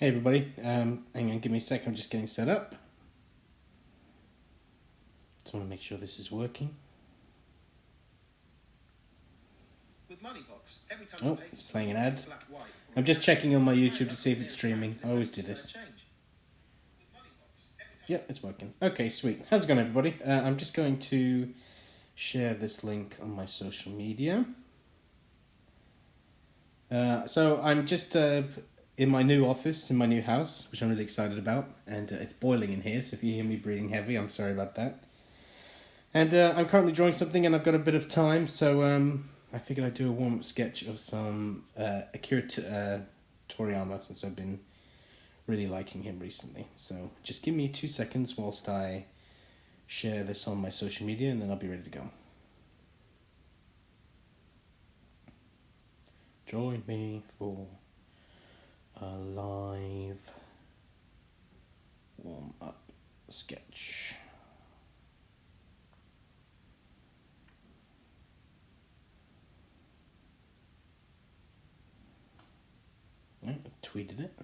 Hey everybody, hang on, give me a sec, I'm just getting set up. Just want to make sure this is working. Oh, it's playing an ad. I'm just checking on my YouTube to see if it's streaming. I always do this. Yep, it's working. Okay, sweet. How's it going, everybody? I'm just going to share this link on my social media. So I'm just in my new office, in my new house, which I'm really excited about. And it's boiling in here, so if you hear me breathing heavy, I'm sorry about that. And I'm currently drawing something and I've got a bit of time, so I figured I'd do a warm-up sketch of some Akira Toriyama, since I've been really liking him recently. So just give me 2 seconds whilst I share this on my social media, and then I'll be ready to go. Join me for a live warm-up sketch. I tweeted it.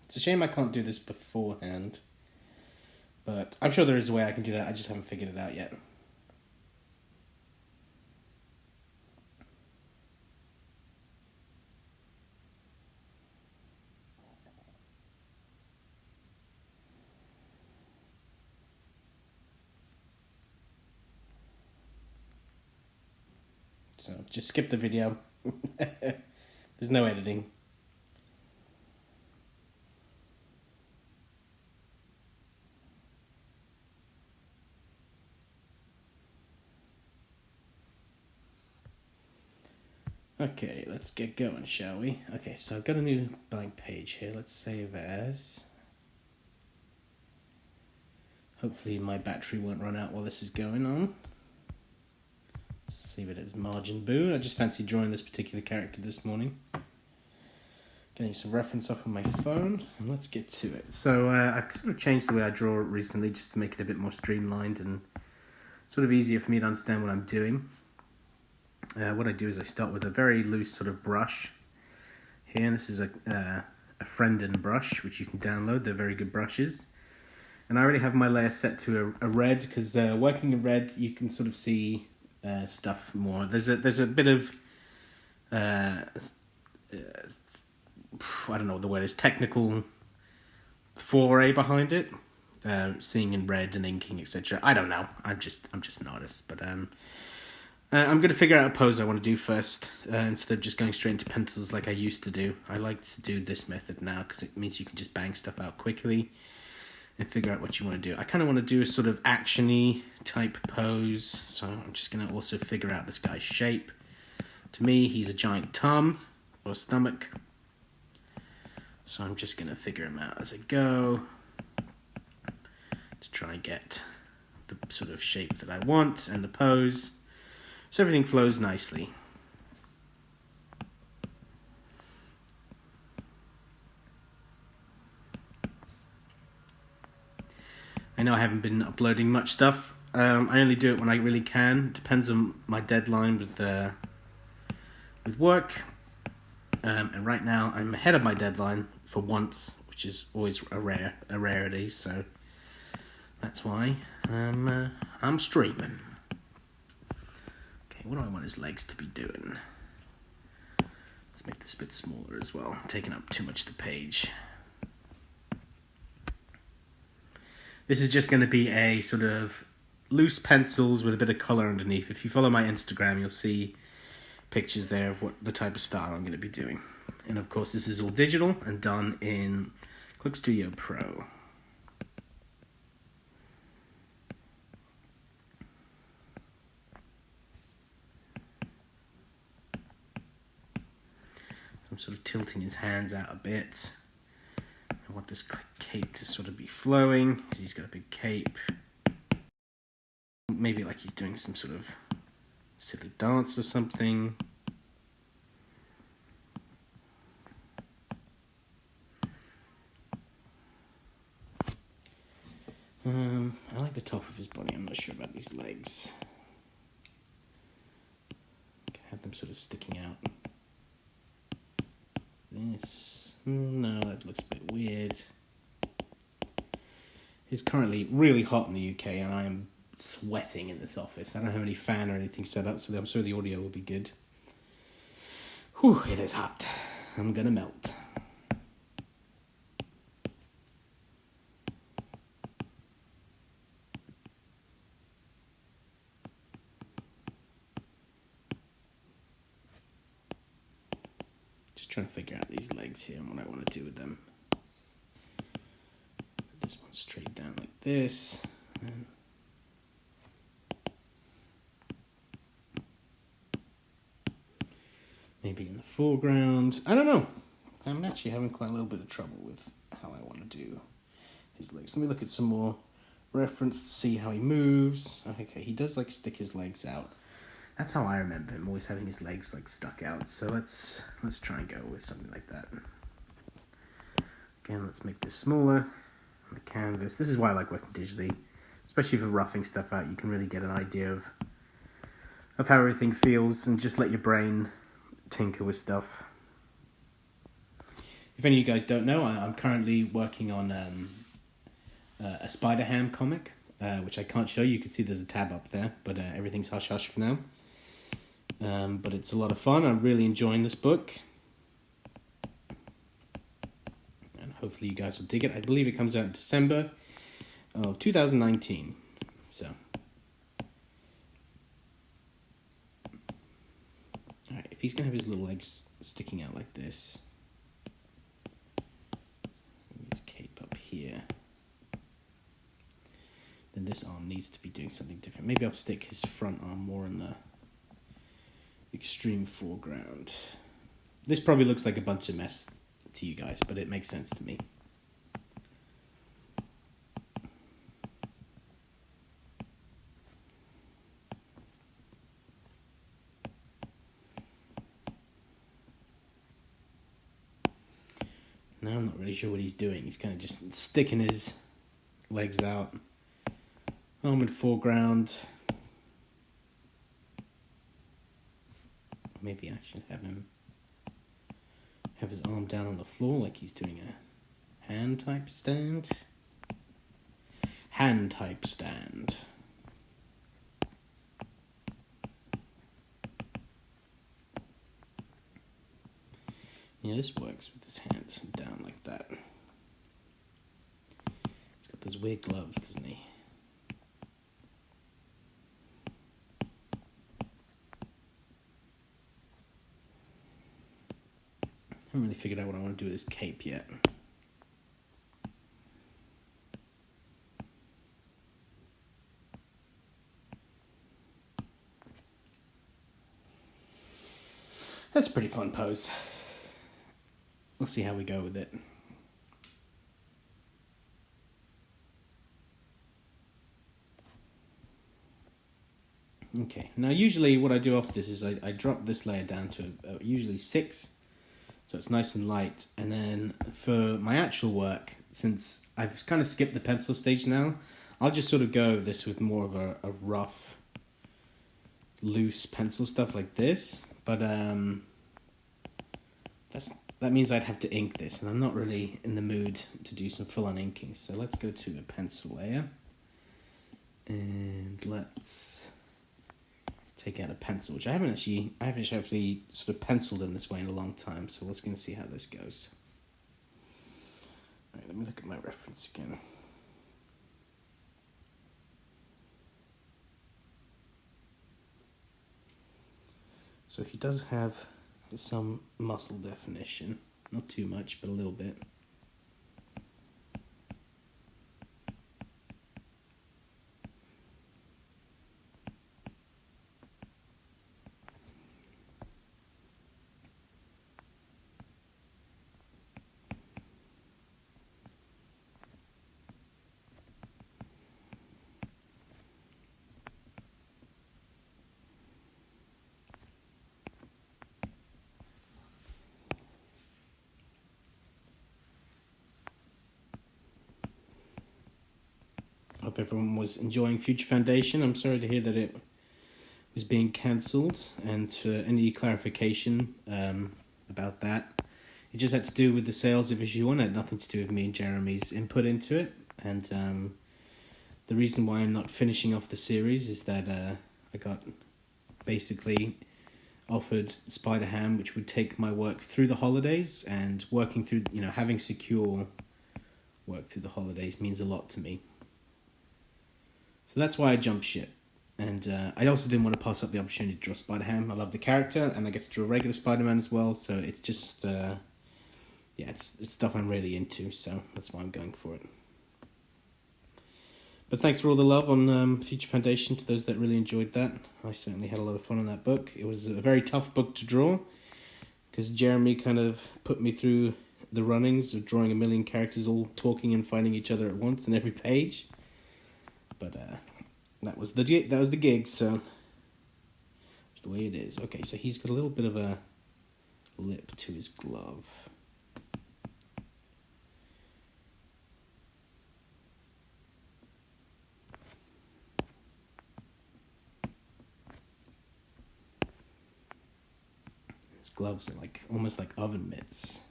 It's a shame I can't do this beforehand, but I'm sure there is a way I can do that. I just haven't figured it out yet. So just skip the video. There's no editing. Okay, let's get going, shall we? Okay, so I've got a new blank page here. Let's save as. Hopefully my battery won't run out while this is going on. Let's save it as Majin Buu. I just fancied drawing this particular character this morning. Getting some reference up on my phone, and let's get to it. So I've sort of changed the way I draw it recently, just to make it a bit more streamlined and sort of easier for me to understand what I'm doing. What I do is I start with a very loose sort of brush here, and this is a Friendin brush, which you can download. They're very good brushes. And I already have my layer set to a red, because working in red, you can sort of see stuff more. There's a bit of I don't know what the word is, technical foray behind it. Seeing in red and inking, etc. I don't know. I'm just an artist, but I'm going to figure out a pose I want to do first, instead of just going straight into pencils like I used to do. I like to do this method now because it means you can just bang stuff out quickly and figure out what you want to do. I kind of want to do a sort of action-y type pose, so I'm just going to also figure out this guy's shape. To me, he's a giant tum or stomach, so I'm just going to figure him out as I go to try and get the sort of shape that I want and the pose, so everything flows nicely. I know I haven't been uploading much stuff. I only do it when I really can. It depends on my deadline with work. And right now I'm ahead of my deadline for once, which is always a rarity. So that's why I'm streaming. Okay, what do I want his legs to be doing? Let's make this a bit smaller as well. I'm taking up too much of the page. This is just going to be a sort of loose pencils with a bit of colour underneath. If you follow my Instagram, you'll see pictures there of what the type of style I'm going to be doing. And of course, this is all digital and done in Clip Studio Pro. I'm sort of tilting his hands out a bit. I want this cape to sort of be flowing, because he's got a big cape. Maybe like he's doing some sort of silly dance or something. I like the top of his body. I'm not sure about these legs. Have them sort of sticking out. This, no, that looks a bit weird. It's currently really hot in the UK, and I am sweating in this office. I don't have any fan or anything set up, so I'm sure the audio will be good. Whew, it is hot. I'm gonna melt. Just trying to figure out these legs here and what I want to do with them. Put this one straight down like this. And maybe in the foreground. I don't know. I'm actually having quite a little bit of trouble with how I want to do his legs. Let me look at some more reference to see how he moves. Okay, he does like stick his legs out. That's how I remember him, always having his legs like stuck out. So let's try and go with something like that. Again, let's make this smaller on the canvas. This is why I like working digitally, especially for roughing stuff out. You can really get an idea of how everything feels and just let your brain tinker with stuff. If any of you guys don't know, I'm currently working on a Spider-Ham comic, which I can't show you. You can see there's a tab up there, but everything's hush-hush for now. But it's a lot of fun. I'm really enjoying this book. And hopefully you guys will dig it. I believe it comes out in December of 2019. So, alright, if he's going to have his little legs sticking out like this, his cape up here, then this arm needs to be doing something different. Maybe I'll stick his front arm more in the extreme foreground. This probably looks like a bunch of mess to you guys, but it makes sense to me. Now I'm not really sure what he's doing. He's kind of just sticking his legs out. Arm in foreground. Maybe I should have him have his arm down on the floor like he's doing a hand type stand. Hand type stand. Yeah, this works with his hands down like that. He's got those weird gloves, doesn't he? I haven't really figured out what I want to do with this cape yet. That's a pretty fun pose. We'll see how we go with it. Okay, now usually what I do after this is I drop this layer down to usually 6. So it's nice and light. And then for my actual work, since I've kind of skipped the pencil stage now, I'll just sort of go over this with more of a rough, loose pencil stuff like this. But that means I'd have to ink this, and I'm not really in the mood to do some full-on inking. So let's go to a pencil layer. And let's take out a pencil, which I haven't actually sort of penciled in this way in a long time, so we're just going to see how this goes. All right, let me look at my reference again. So he does have some muscle definition, not too much, but a little bit. Hope everyone was enjoying Future Foundation. I'm sorry to hear that it was being cancelled, and for any clarification about that, it just had to do with the sales of issue 1. It had nothing to do with me and Jeremy's input into it, and the reason why I'm not finishing off the series is that I got basically offered Spider-Ham, which would take my work through the holidays, and working through, having secure work through the holidays means a lot to me. So that's why I jumped ship. And I also didn't want to pass up the opportunity to draw Spider-Ham. I love the character, and I get to draw regular Spider-Man as well, so it's just, it's stuff I'm really into, so that's why I'm going for it. But thanks for all the love on Future Foundation to those that really enjoyed that. I certainly had a lot of fun on that book. It was a very tough book to draw, because Jeremy kind of put me through the runnings of drawing a million characters all talking and fighting each other at once in every page. But that was the gig, so that's the way it is. Okay, so he's got a little bit of a lip to his glove. His gloves are almost like oven mitts.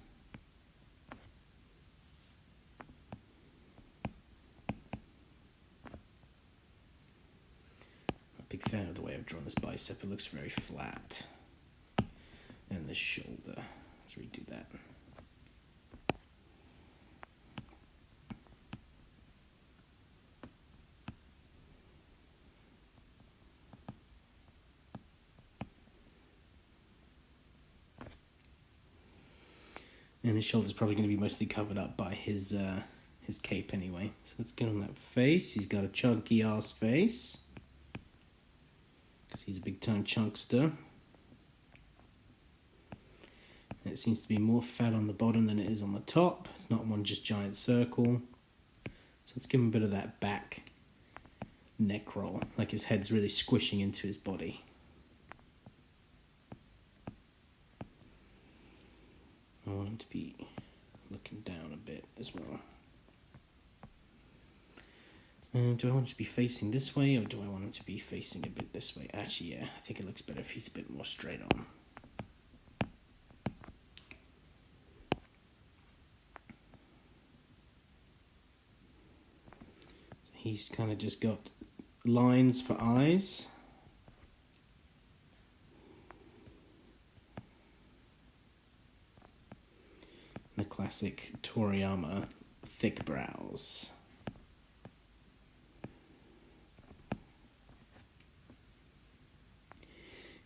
Big fan of the way I've drawn this bicep. It looks very flat. And the shoulder. Let's redo that. And his shoulder's probably going to be mostly covered up by his cape anyway. So let's get on that face. He's got a chunky ass face. He's a big-time chunkster. And it seems to be more fat on the bottom than it is on the top. It's not one just giant circle. So let's give him a bit of that back neck roll, like his head's really squishing into his body. I want him to be looking down a bit as well. Do I want him to be facing this way, or do I want him to be facing a bit this way? Actually, yeah, I think it looks better if he's a bit more straight on. So he's kind of just got lines for eyes. And the classic Toriyama thick brows.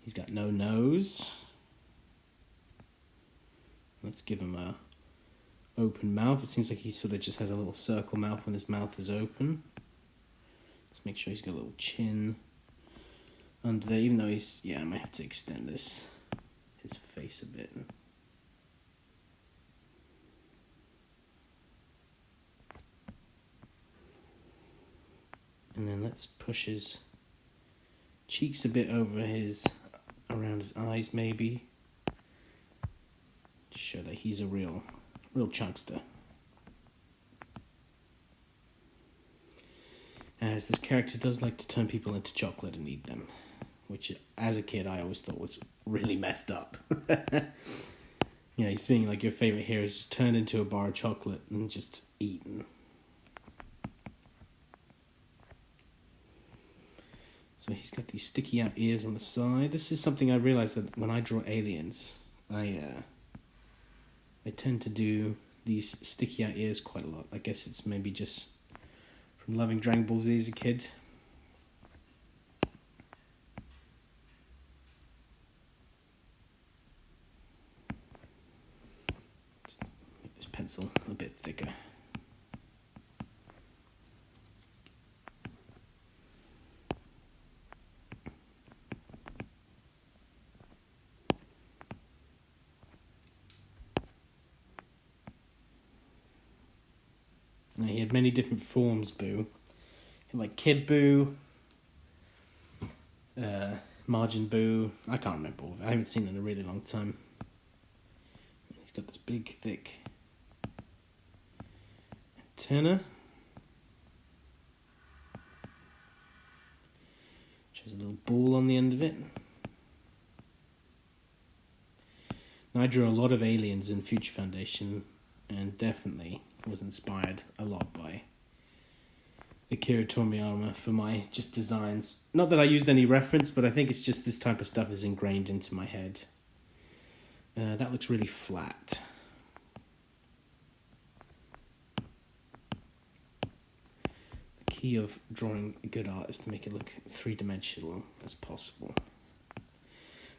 He's got no nose. Let's give him a open mouth. It seems like he sort of just has a little circle mouth when his mouth is open. Let's make sure he's got a little chin under there, even though I might have to extend his face a bit. And then let's push his cheeks a bit over around his eyes maybe, to show that he's a real chunkster. As this character does like to turn people into chocolate and eat them, which as a kid I always thought was really messed up. He's seeing your favorite hero is just turned into a bar of chocolate and just eaten. So he's got these sticky out ears on the side. This is something I realized that when I draw aliens, I tend to do these sticky out ears quite a lot. I guess it's maybe just from loving Dragon Ball Z as a kid. Just make this pencil a bit thicker. Now, he had many different forms, Boo. Like Kid Boo, Majin Buu. I can't remember all of it. I haven't seen it in a really long time. He's got this big, thick antenna, which has a little ball on the end of it. Now, I drew a lot of aliens in Future Foundation, and definitely was inspired a lot by Akira Toriyama for my just designs. Not that I used any reference, but I think it's just this type of stuff is ingrained into my head. That looks really flat. The key of drawing good art is to make it look three-dimensional as possible.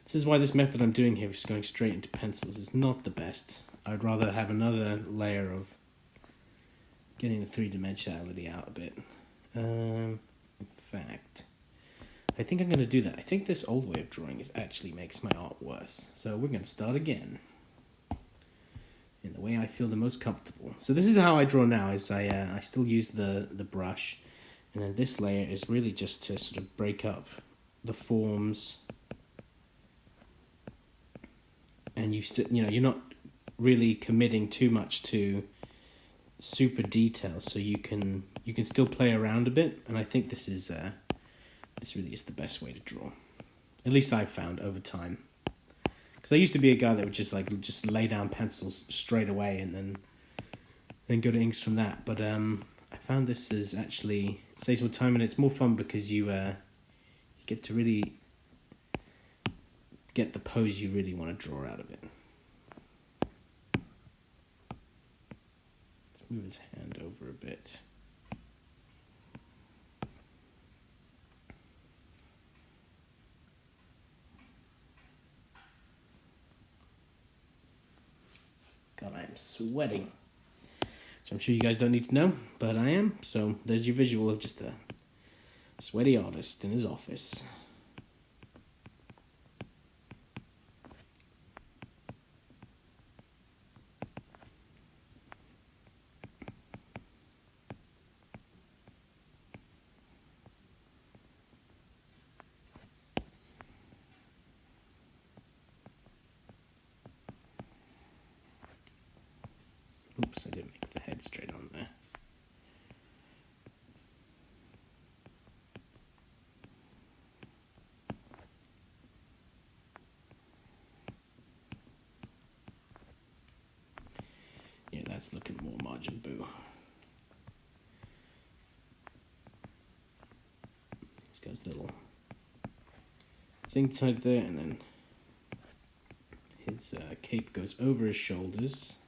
This is why this method I'm doing here, which is going straight into pencils, is not the best. I'd rather have another layer of getting the three-dimensionality out a bit. In fact, I think I'm going to do that. I think this old way of drawing actually makes my art worse. So we're going to start again in the way I feel the most comfortable. So this is how I draw now. Is I still use the brush, and then this layer is really just to sort of break up the forms. And you're not really committing too much to super detail, so you can still play around a bit. And I think this really is the best way to draw. At least I've found over time. Because I used to be a guy that would just lay down pencils straight away and then go to inks from that. But I found this is actually saves more time, and it's more fun because you get to really get the pose you really want to draw out of it. Let's move his hand over a bit. God, I am sweating. So I'm sure you guys don't need to know, but I am. So there's your visual of just a sweaty artist in his office. Oops, I didn't make the head straight on there. Yeah, that's looking more Majin Buu. He's got his little thing tied there, and then his cape goes over his shoulders.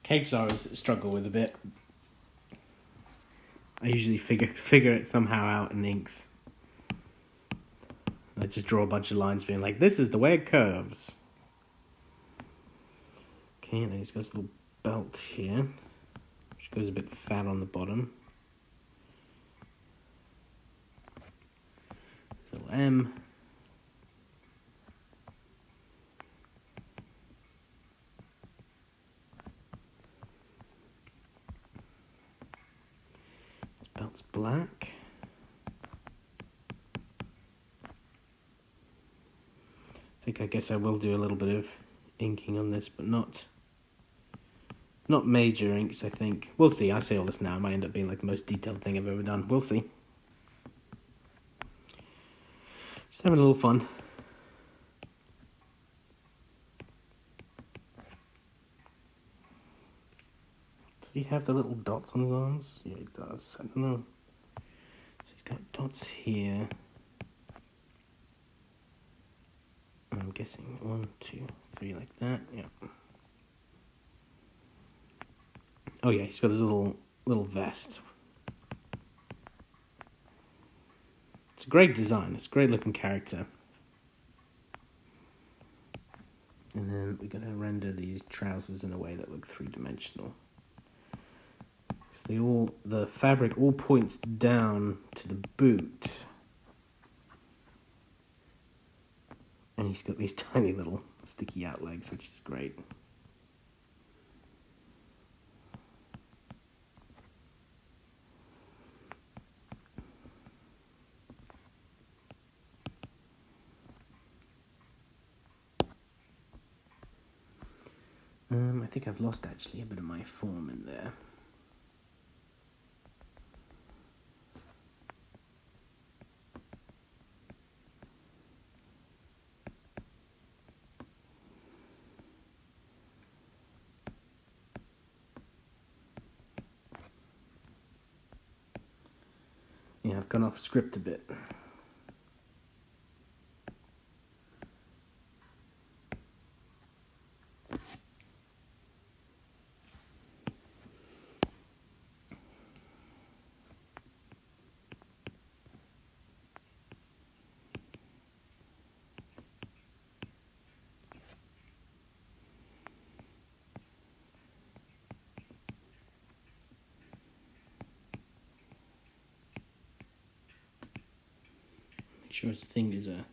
Capes I always struggle with a bit. I usually figure it somehow out in inks. I just draw a bunch of lines being like, this is the way it curves. Okay, and then he's got this little belt here, which goes a bit fat on the bottom. This little M. Belt's black. I guess I will do a little bit of inking on this, but not major inks, I think. We'll see. I say all this now. It might end up being like the most detailed thing I've ever done. We'll see. Just having a little fun. Does he have the little dots on his arms? Yeah, he does. I don't know. So he's got dots here. I'm guessing 1, 2, 3 like that. Yeah. Oh yeah, he's got his little vest. It's a great design. It's a great looking character. And then we're gonna render these trousers in a way that look three-dimensional. Because the fabric all points down to the boot. And he's got these tiny little sticky out legs, which is great. I think I've lost actually a bit of my form in there. Yeah, I've gone off script a bit. Make sure his fingers are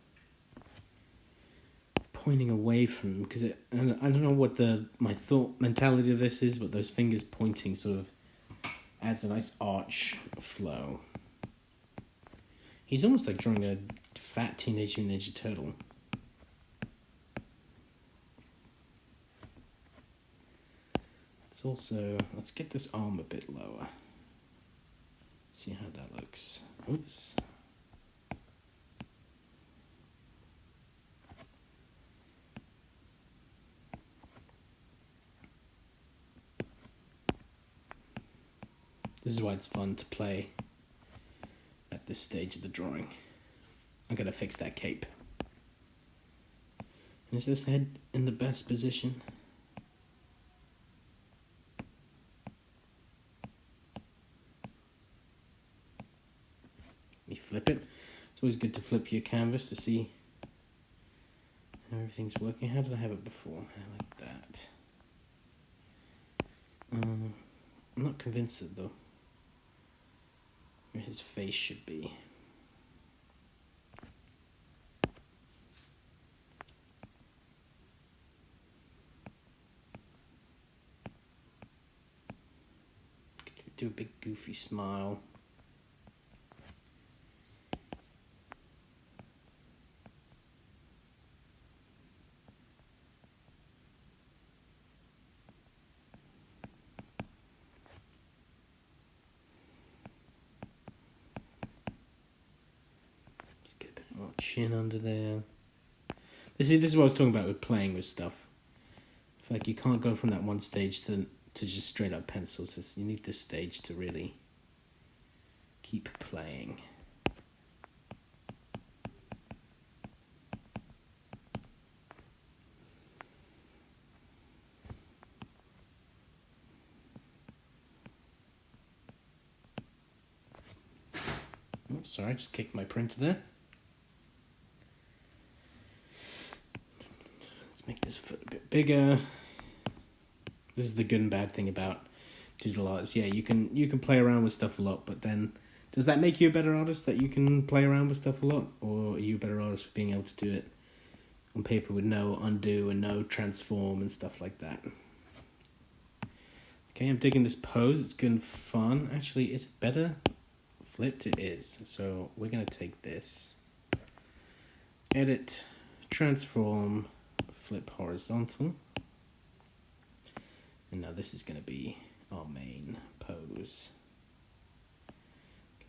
pointing away from him, because I don't know what my thought mentality of this is, but those fingers pointing sort of adds a nice arch flow. He's almost like drawing a fat Teenage Mutant Ninja Turtle. Let's get this arm a bit lower. See how that looks. Oops. This is why it's fun to play at this stage of the drawing. I'm gonna fix that cape. And is this head in the best position? You flip it. It's always good to flip your canvas to see how everything's working. How did I have it before? Like that. I'm not convinced of though where his face should be. Do a big goofy smile. Just get a bit more chin under there. This is what I was talking about with playing with stuff. I feel like you can't go from that one stage to just straight up pencils. You need this stage to really keep playing. Oops, sorry, I just kicked my printer there. Let's make this foot a bit bigger. This is the good and bad thing about digital artists. Yeah, you can play around with stuff a lot, but then does that make you a better artist that you can play around with stuff a lot? Or are you a better artist for being able to do it on paper with no undo and no transform and stuff like that? Okay, I'm digging this pose. It's good and fun. Actually, is it better flipped? It is. So we're going to take this, edit, transform, flip horizontal. And now this is going to be our main pose.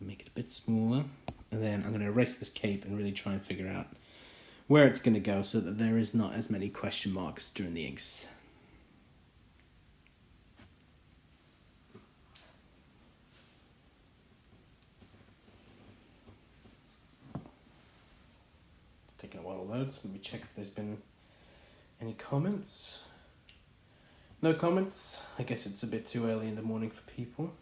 Make it a bit smaller. And then I'm going to erase this cape and really try and figure out where it's going to go so that there is not as many question marks during the inks. It's taking a while to load, so let me check if there's been any comments. No comments. I guess it's a bit too early in the morning for people.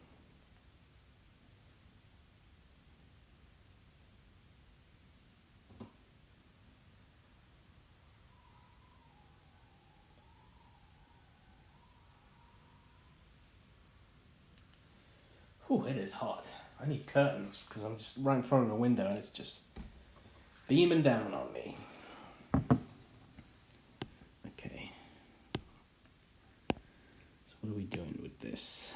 Ooh, it is hot. I need curtains because I'm just right in front of a window and it's just beaming down on me. Okay. So what are we doing with this?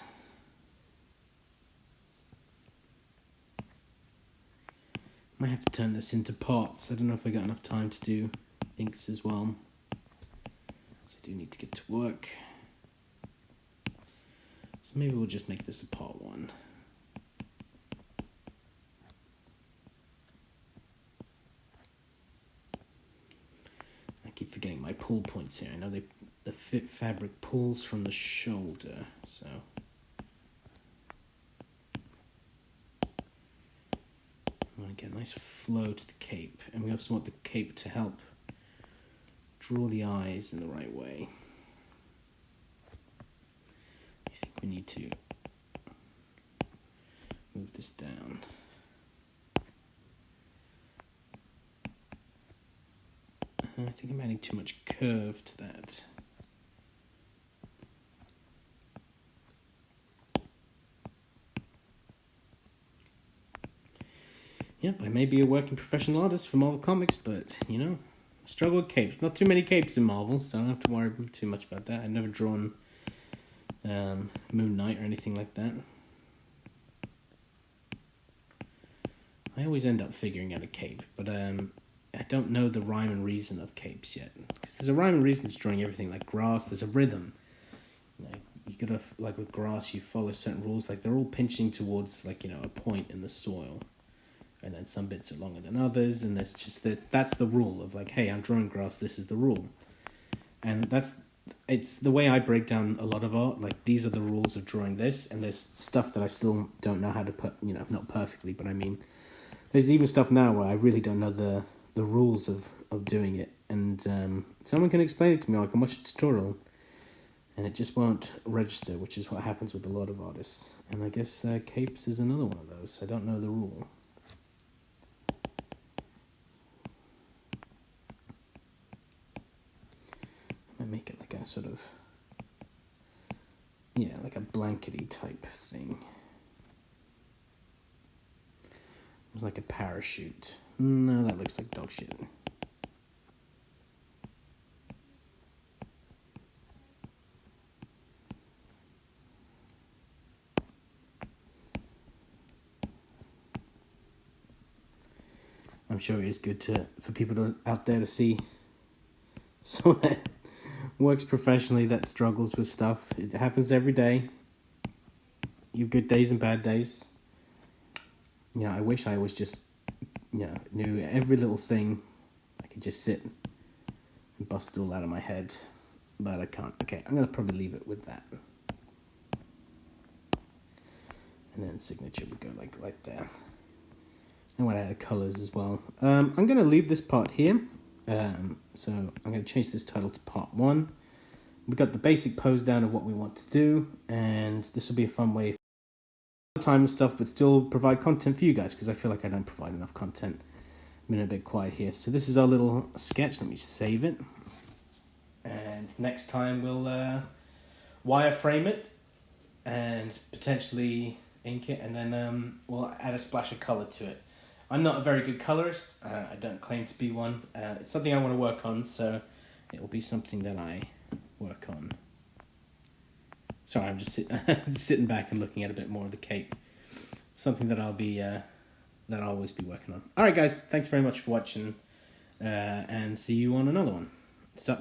Might have to turn this into parts. I don't know if I got enough time to do inks as well. So I do need to get to work. So maybe we'll just make this a part 1. I keep forgetting my pull points here. I know the fabric pulls from the shoulder, so I want to get a nice flow to the cape, and we also want the cape to help draw the eyes in the right way. I think we need to move this down. I think I'm adding too much curve to that. Yep, I may be a working professional artist for Marvel Comics, but, you know, I struggle with capes. Not too many capes in Marvel, so I don't have to worry too much about that. I've never drawn Moon Knight or anything like that. I always end up figuring out a cape, but I don't know the rhyme and reason of capes yet. Because there's a rhyme and reason to drawing everything, like grass, there's a rhythm. You gotta, like with grass, you follow certain rules, like they're all pinching towards, like, you know, a point in the soil. And then some bits are longer than others, and there's just that's the rule of, like, hey, I'm drawing grass, this is the rule. And it's the way I break down a lot of art, like, these are the rules of drawing this, and there's stuff that I still don't know how to put, you know, not perfectly, but I mean, there's even stuff now where I really don't know the rules of doing it, and someone can explain it to me, or I can watch a tutorial, and it just won't register, which is what happens with a lot of artists. And I guess capes is another one of those. I don't know the rule. I make it like a sort of, yeah, like a blankety type thing. It's like a parachute. No, that looks like dog shit. I'm sure it is good for people out there to see someone that works professionally that struggles with stuff. It happens every day. You have good days and bad days. You know, I wish I was just, you know, knew every little thing. I could just sit and bust it all out of my head, but I can't. Okay, I'm gonna probably leave it with that, and then signature would go like right there. And when I add colors as well. I'm gonna leave this part here. So I'm gonna change this title to part 1. We've got the basic pose down of what we want to do, and this will be a fun way time and stuff, but still provide content for you guys, because I feel like I don't provide enough content. I'm been a bit quiet here. So this is our little sketch. Let me save it. And next time we'll wireframe it and potentially ink it, and then we'll add a splash of color to it. I'm not a very good colorist. I don't claim to be one. It's something I want to work on, so it will be something that I work on. Sorry, I'm just sitting back and looking at a bit more of the cape. Something that I'll always be working on. All right, guys, thanks very much for watching, and see you on another one. So.